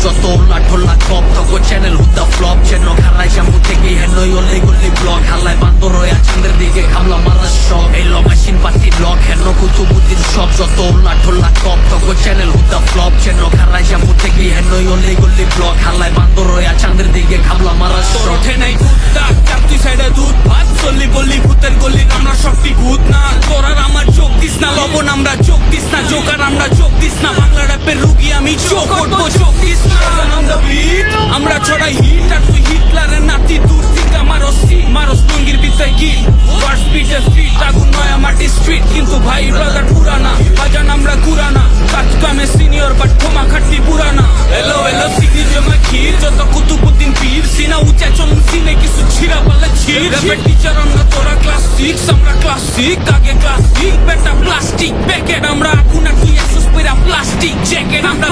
যত উল্লাট ঢোল্লা কপ তক channel হুদ্দা flop যেন খারাই জামু থেকে হেনই অলি গলি ব্লক হাল্লায় বান্দর হয়ে চান্দের দিকে খামলা মারার সব এই লমাসিন পাতি ব্লক হেন কুতুবুদ্দিন সব যত উল্লাট ঢোল্লা কপ তক চ্যানেল হুদ্দা ফ্লপ যেন খারাই জামু থেকে হেনই অলি গলি ব্লক হাল্লায় বান্দর হয়ে চান্দের দিকে খামলা মারার সব ওঠে নাই কুত্তা চাপতি সাইডে দুধ ভাত চল্লি বললি ভূতের গলি আমরা সবটি ভূত না তোরার আমার চোখ দিস না লবণ আমরা চোখ দিস না জোকার আমরা চোখ দিস না বাংলা র্যাপের রুগী আমি চোখ করবো চোখ দিস না আমরা ছড়াই হিট আর তুই হিটলারের নাতি দূর থেকে আমার অস্থির মারস টঙ্গির বিদ্যায় গিল ফার্স্ট বিটে ফিট আগুন নয়া মাটি স্ট্রিট কিন্তু ভাই ব্রাদার পুরানা বাজান আমরা কুরানা কাজ কামে সিনিয়র বাট ক্ষমা খাটনি পুরানা এলো এলো সিগনি জমা ক্ষীর যত কুতুবুদ্দিন পীর সিনা উঁচা চলুন সিনে কিছু ছিড়া পালে ছিড় র্যাপের টিচার আমরা তোরা ক্লাস 6 আমরা ক্লাস 6 আগে ক্লাস 6 বেটা প্লাস্টিক প্যাকেট আমরা আগুন আর তুই এসেস পেরা প্লাস্টিক জ্যাকেট আমরা